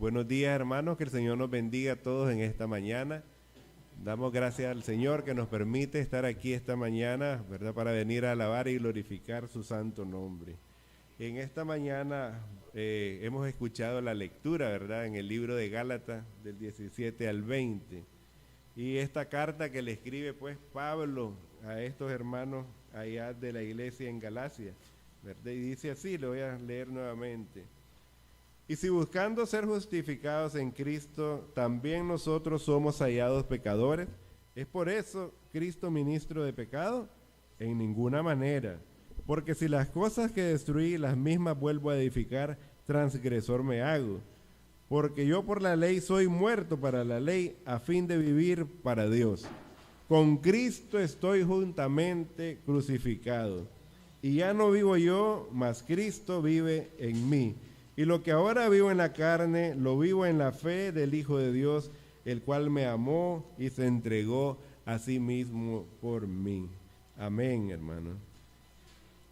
Buenos días, hermanos, que el Señor nos bendiga a todos en esta mañana. Damos gracias al Señor que nos permite estar aquí esta mañana, ¿verdad?, para venir a alabar y glorificar su santo nombre. En esta mañana hemos escuchado la lectura, ¿verdad?, en el libro de Gálatas del 17 al 20. Y esta carta que le escribe pues Pablo a estos hermanos allá de la iglesia en Galacia, ¿verdad? Y dice así, lo voy a leer nuevamente. Y si buscando ser justificados en Cristo, también nosotros somos hallados pecadores, ¿es por eso Cristo ministro de pecado? En ninguna manera. Porque si las cosas que destruí, las mismas vuelvo a edificar, transgresor me hago. Porque yo por la ley soy muerto para la ley, a fin de vivir para Dios. Con Cristo estoy juntamente crucificado. Y ya no vivo yo, mas Cristo vive en mí. Y lo que ahora vivo en la carne, lo vivo en la fe del Hijo de Dios, el cual me amó y se entregó a sí mismo por mí. Amén, hermano.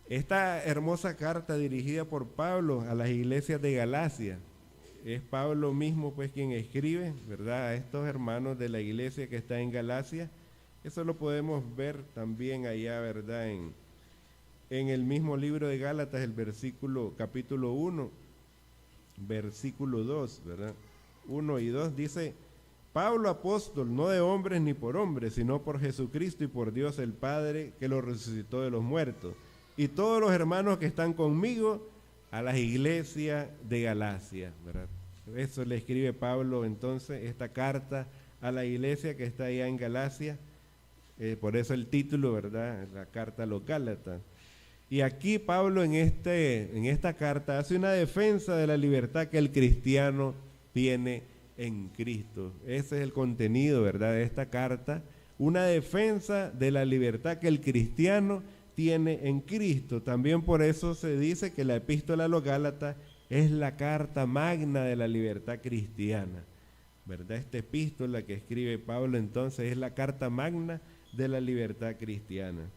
Esta hermosa carta dirigida por Pablo a las iglesias de Galacia, es Pablo mismo pues quien escribe, ¿verdad?, a estos hermanos de la iglesia que está en Galacia. Eso lo podemos ver también allá, ¿verdad?, en el mismo libro de Gálatas, el capítulo 1, versículo 2, ¿verdad? 1 y 2 dice: Pablo, apóstol, no de hombres ni por hombres, sino por Jesucristo y por Dios el Padre, que lo resucitó de los muertos, y todos los hermanos que están conmigo, a las iglesias de Galacia, ¿verdad? Eso le escribe Pablo entonces, esta carta a la iglesia que está allá en Galacia, por eso el título, ¿verdad?, la carta a los Gálatas. Y aquí Pablo en esta carta hace una defensa de la libertad que el cristiano tiene en Cristo. Ese es el contenido, ¿verdad?, de esta carta, una defensa de la libertad que el cristiano tiene en Cristo. También por eso se dice que la epístola a los Gálatas es la carta magna de la libertad cristiana, ¿verdad? Esta epístola que escribe Pablo entonces es la carta magna de la libertad cristiana.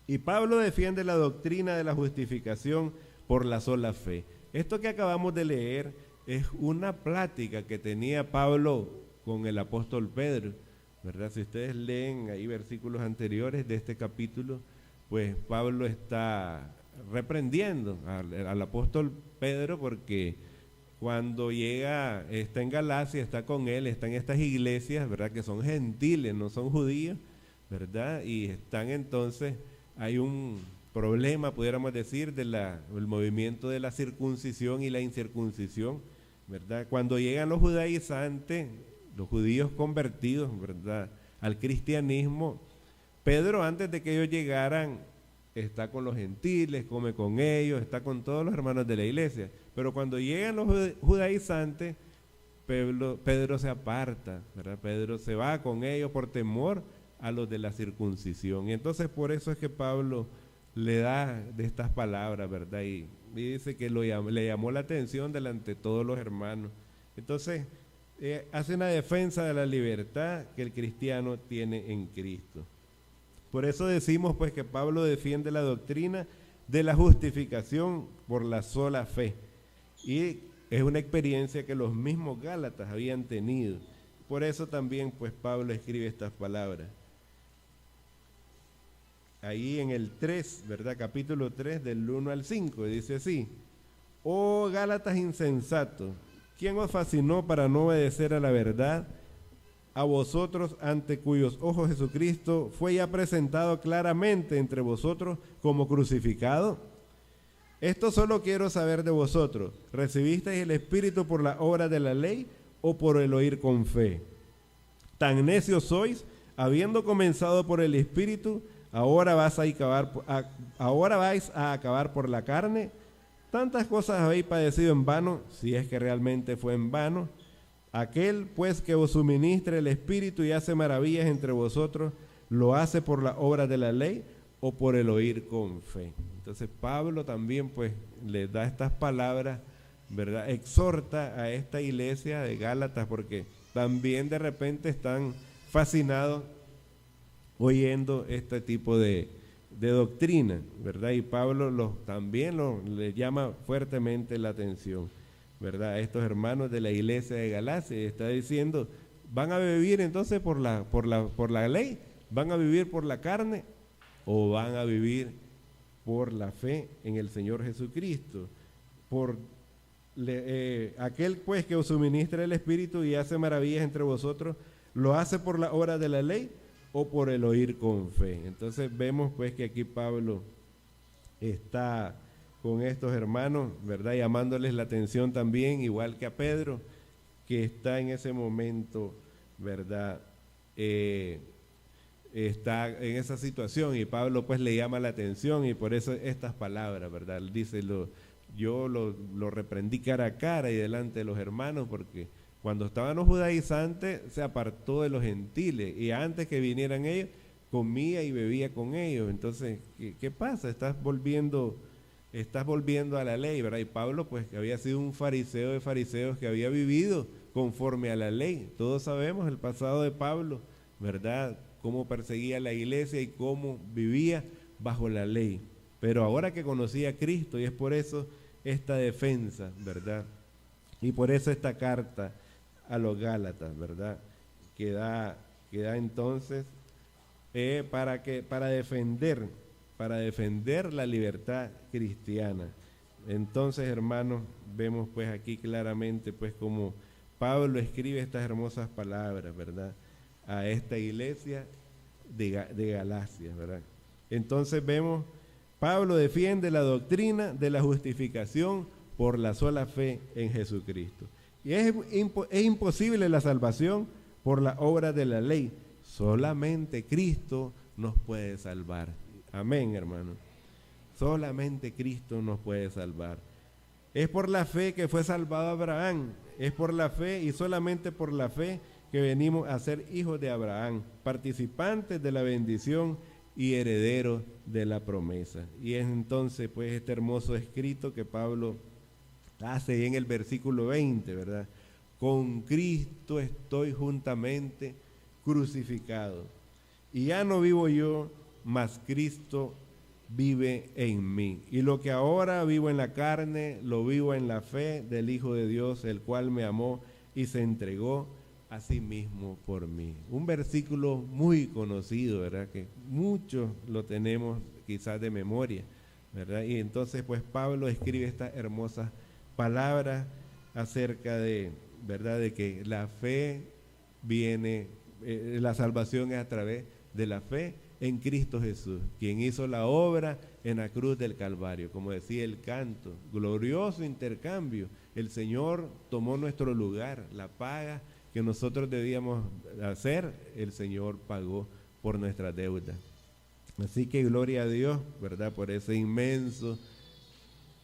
Y Pablo defiende la doctrina de la justificación por la sola fe. Esto que acabamos de leer es una plática que tenía Pablo con el apóstol Pedro, ¿verdad? Si ustedes leen ahí versículos anteriores de este capítulo, pues Pablo está reprendiendo al apóstol Pedro porque cuando llega, está en Galacia, está con él, está en estas iglesias, ¿verdad?, que son gentiles, no son judíos, ¿verdad? Y están entonces, hay un problema, pudiéramos decir, del movimiento de la circuncisión y la incircuncisión, ¿verdad? Cuando llegan los judaizantes, los judíos convertidos, ¿verdad?, al cristianismo, Pedro, antes de que ellos llegaran, está con los gentiles, come con ellos, está con todos los hermanos de la iglesia. Pero cuando llegan los judaizantes, Pedro se aparta, ¿verdad? Pedro se va con ellos por temor a los de la circuncisión. Y entonces por eso es que Pablo le da de estas palabras, ¿verdad? Y dice que le llamó la atención delante de todos los hermanos. Entonces hace una defensa de la libertad que el cristiano tiene en Cristo. Por eso decimos pues que Pablo defiende la doctrina de la justificación por la sola fe. Y es una experiencia que los mismos Gálatas habían tenido. Por eso también pues Pablo escribe estas palabras. Ahí en el 3, ¿verdad? Capítulo 3 del 1 al 5, dice así: Oh Gálatas insensatos, ¿quién os fascinó para no obedecer a la verdad? A vosotros, ante cuyos ojos Jesucristo fue ya presentado claramente entre vosotros como crucificado. Esto solo quiero saber de vosotros: ¿recibisteis el Espíritu por la obra de la ley o por el oír con fe? Tan necios sois, habiendo comenzado por el Espíritu, ahora vais a acabar por la carne. Tantas cosas habéis padecido en vano, si es que realmente fue en vano. Aquel pues que os suministra el Espíritu y hace maravillas entre vosotros, ¿lo hace por la obra de la ley o por el oír con fe? Entonces Pablo también pues le da estas palabras, ¿verdad? Exhorta a esta iglesia de Gálatas porque también de repente están fascinados oyendo este tipo de doctrina, ¿verdad? Y Pablo también le llama fuertemente la atención. ¿verdad?, a estos hermanos de la iglesia de Galacia. Está diciendo, ¿van a vivir entonces por la ley? ¿Van a vivir por la carne? ¿O van a vivir por la fe en el Señor Jesucristo? Aquel pues que os suministra el Espíritu y hace maravillas entre vosotros, ¿lo hace por la obra de la ley o por el oír con fe? Entonces vemos pues que aquí Pablo está con estos hermanos, ¿verdad?, llamándoles la atención también, igual que a Pedro, que está en ese momento, ¿verdad?, está en esa situación, y Pablo pues le llama la atención, y por eso estas palabras, ¿verdad? Él dice, yo lo reprendí cara a cara y delante de los hermanos, porque cuando estaban los judaizantes se apartó de los gentiles, y antes que vinieran ellos comía y bebía con ellos. Entonces, ¿qué pasa? Estás volviendo a la ley, ¿verdad? Y Pablo pues que había sido un fariseo de fariseos, que había vivido conforme a la ley. Todos sabemos el pasado de Pablo, ¿verdad?, cómo perseguía a la iglesia y cómo vivía bajo la ley. Pero ahora que conocía a Cristo, y es por eso esta defensa, ¿verdad?, y por eso esta carta a los Gálatas, ¿verdad?, que da entonces para defender la libertad cristiana. Entonces, hermanos, vemos pues aquí claramente pues como Pablo escribe estas hermosas palabras, ¿verdad?, a esta iglesia de Galacia, ¿verdad? Entonces vemos, Pablo defiende la doctrina de la justificación por la sola fe en Jesucristo. Y es imposible la salvación por la obra de la ley. Solamente Cristo nos puede salvar. Amén, hermano. Solamente Cristo nos puede salvar. Es por la fe que fue salvado Abraham. Es por la fe y solamente por la fe que venimos a ser hijos de Abraham, participantes de la bendición y herederos de la promesa. Y es entonces pues este hermoso escrito que Pablo hace en el versículo 20, ¿verdad? Con Cristo estoy juntamente crucificado. Y ya no vivo yo, mas Cristo vive en mí. Y lo que ahora vivo en la carne, lo vivo en la fe del Hijo de Dios, el cual me amó y se entregó a sí mismo por mí. Un versículo muy conocido, ¿verdad?, que muchos lo tenemos quizás de memoria, ¿verdad? Y entonces pues Pablo escribe estas hermosas palabras acerca de, ¿verdad?, de que la fe viene, la salvación es a través de la fe en Cristo Jesús, quien hizo la obra en la cruz del Calvario. Como decía el canto, glorioso intercambio, el Señor tomó nuestro lugar, la paga que nosotros debíamos hacer, el Señor pagó por nuestra deuda. Así que gloria a Dios, ¿verdad?, por ese inmenso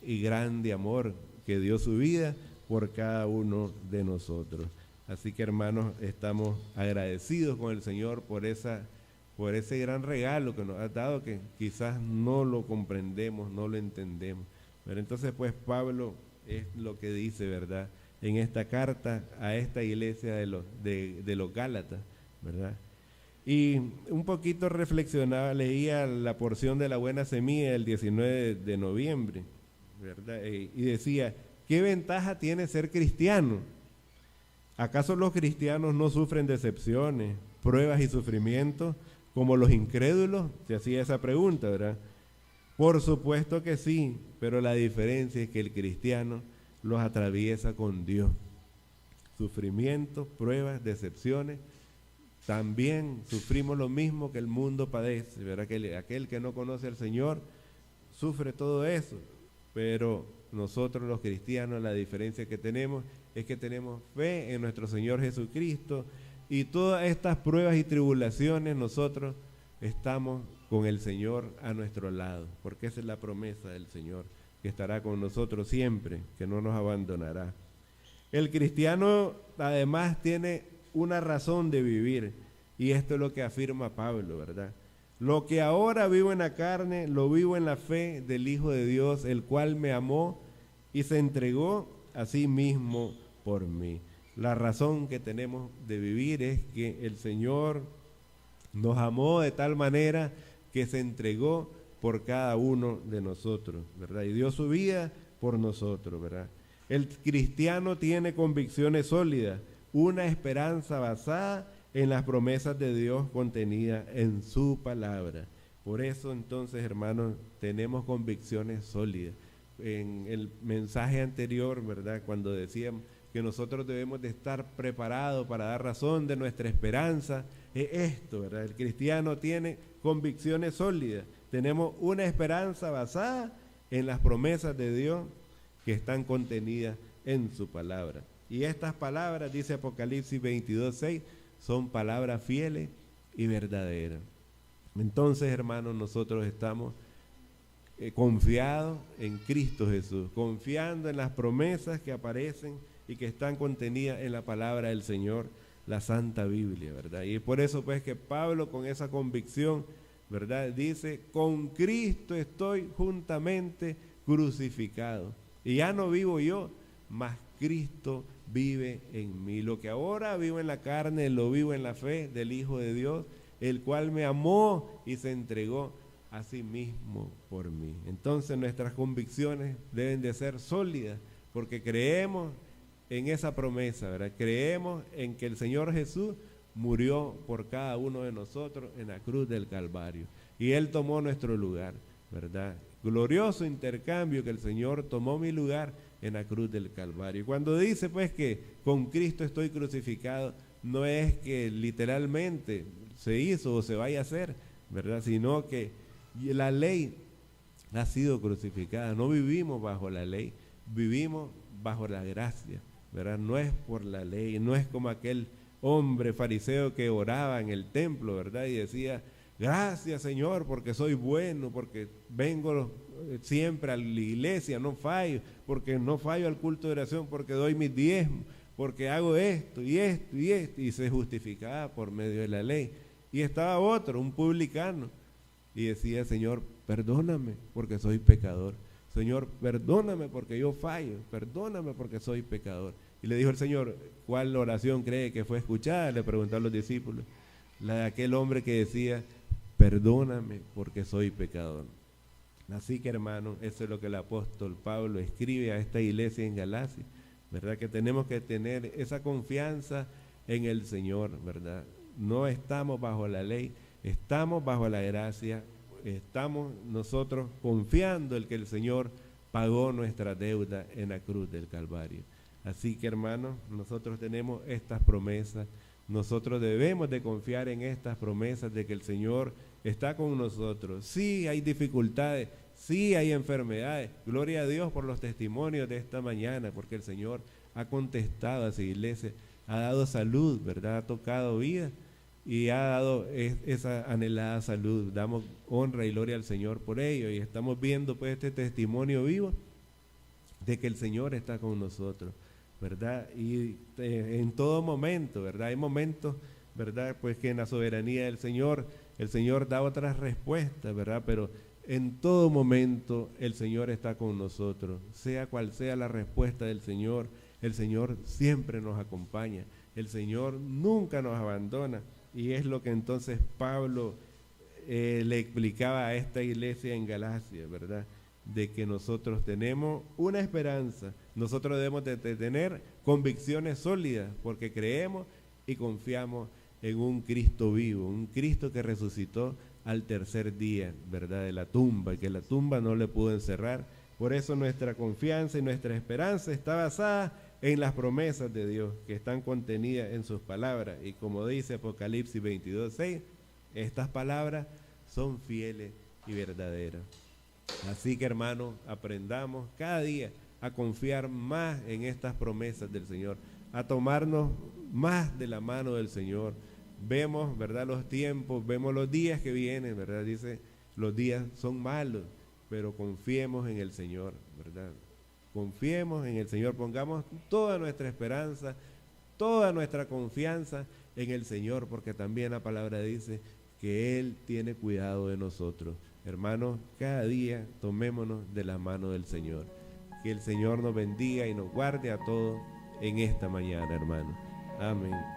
y grande amor que dio su vida por cada uno de nosotros. Así que, hermanos, estamos agradecidos con el Señor por ese gran regalo que nos ha dado, que quizás no lo comprendemos, no lo entendemos. Pero entonces pues Pablo es lo que dice, ¿verdad?, en esta carta a esta iglesia de los Gálatas, ¿verdad? Y un poquito reflexionaba, leía la porción de la buena semilla del 19 de noviembre, ¿verdad? Y decía, ¿qué ventaja tiene ser cristiano? ¿Acaso los cristianos no sufren decepciones, pruebas y sufrimientos como los incrédulos? Se hacía esa pregunta, ¿verdad? Por supuesto que sí, pero la diferencia es que el cristiano los atraviesa con Dios. Sufrimientos, pruebas, decepciones, también sufrimos lo mismo que el mundo padece, ¿verdad? Que aquel que no conoce al Señor sufre todo eso, pero nosotros los cristianos, la diferencia que tenemos es que tenemos fe en nuestro Señor Jesucristo, y todas estas pruebas y tribulaciones nosotros estamos con el Señor a nuestro lado, porque esa es la promesa del Señor, que estará con nosotros siempre, que no nos abandonará. El cristiano además tiene una razón de vivir, y esto es lo que afirma Pablo, ¿verdad? Lo que ahora vivo en la carne, lo vivo en la fe del Hijo de Dios, el cual me amó y se entregó a sí mismo por mí. La razón que tenemos de vivir es que el Señor nos amó de tal manera que se entregó por cada uno de nosotros, ¿verdad? Y dio su vida por nosotros, ¿verdad? El cristiano tiene convicciones sólidas, una esperanza basada en las promesas de Dios contenidas en su palabra. Por eso entonces, hermanos, tenemos convicciones sólidas. En el mensaje anterior, ¿verdad?, cuando decíamos que nosotros debemos de estar preparados para dar razón de nuestra esperanza, es esto, ¿verdad? El cristiano tiene convicciones sólidas. Tenemos una esperanza basada en las promesas de Dios que están contenidas en su palabra. Y estas palabras, dice Apocalipsis 22:6, son palabras fieles y verdaderas. Entonces, hermanos, nosotros estamos confiados en Cristo Jesús, confiando en las promesas que aparecen y que están contenidas en la palabra del Señor, la Santa Biblia, ¿verdad? Y por eso pues que Pablo, con esa convicción, ¿verdad?, dice: con Cristo estoy juntamente crucificado, y ya no vivo yo, mas Cristo vive en mí. Lo que ahora vivo en la carne, lo vivo en la fe del Hijo de Dios, el cual me amó y se entregó a sí mismo por mí. Entonces nuestras convicciones deben de ser sólidas, porque creemos en esa promesa, ¿verdad? Creemos en que el Señor Jesús murió por cada uno de nosotros en la cruz del Calvario, y Él tomó nuestro lugar, ¿verdad? Glorioso intercambio, que el Señor tomó mi lugar en la cruz del Calvario. Y cuando dice pues que con Cristo estoy crucificado, no es que literalmente se hizo o se vaya a hacer, ¿verdad?, sino que la ley ha sido crucificada. No vivimos bajo la ley, vivimos bajo la gracia, ¿verdad? No es por la ley, no es como aquel hombre fariseo que oraba en el templo, ¿verdad?, y decía: gracias, Señor, porque soy bueno, porque vengo siempre a la iglesia, no fallo, porque no fallo al culto de oración, porque doy mis diezmos, porque hago esto y esto y esto, y se justificaba por medio de la ley. Y estaba otro, un publicano, y decía: Señor, perdóname porque soy pecador. Señor, perdóname porque yo fallo, perdóname porque soy pecador. Y le dijo el Señor: ¿cuál oración cree que fue escuchada? Le preguntaron los discípulos. La de aquel hombre que decía: perdóname porque soy pecador. Así que, hermano, eso es lo que el apóstol Pablo escribe a esta iglesia en Galacia, ¿verdad? Que tenemos que tener esa confianza en el Señor, ¿verdad? No estamos bajo la ley, estamos bajo la gracia, estamos nosotros confiando en que el Señor pagó nuestra deuda en la cruz del Calvario. Así que, hermanos, nosotros tenemos estas promesas. Nosotros debemos de confiar en estas promesas de que el Señor está con nosotros. Sí hay dificultades, sí hay enfermedades. Gloria a Dios por los testimonios de esta mañana, porque el Señor ha contestado a su iglesia, ha dado salud, ¿verdad? Ha tocado vida y ha dado esa anhelada salud. Damos honra y gloria al Señor por ello, y estamos viendo pues este testimonio vivo de que el Señor está con nosotros, ¿verdad? Y en todo momento, ¿verdad? Hay momentos, ¿verdad?, pues que en la soberanía del Señor, el Señor da otras respuestas, ¿verdad? Pero en todo momento el Señor está con nosotros. Sea cual sea la respuesta del Señor, el Señor siempre nos acompaña. El Señor nunca nos abandona. Y es lo que entonces Pablo le explicaba a esta iglesia en Galacia, ¿verdad?, de que nosotros tenemos una esperanza. Nosotros debemos de tener convicciones sólidas, porque creemos y confiamos en un Cristo vivo, un Cristo que resucitó al tercer día, ¿verdad?, de la tumba, y que la tumba no le pudo encerrar. Por eso nuestra confianza y nuestra esperanza está basada en las promesas de Dios que están contenidas en sus palabras. Y como dice Apocalipsis 22:6, estas palabras son fieles y verdaderas. Así que, hermanos, aprendamos cada día a confiar más en estas promesas del Señor, a tomarnos más de la mano del Señor. Vemos, ¿verdad?, los tiempos, vemos los días que vienen, ¿verdad? Dice, los días son malos, pero confiemos en el Señor, ¿verdad? Confiemos en el Señor, pongamos toda nuestra esperanza, toda nuestra confianza en el Señor, porque también la palabra dice que Él tiene cuidado de nosotros. Hermanos, cada día tomémonos de la mano del Señor. Que el Señor nos bendiga y nos guarde a todos en esta mañana, hermanos. Amén.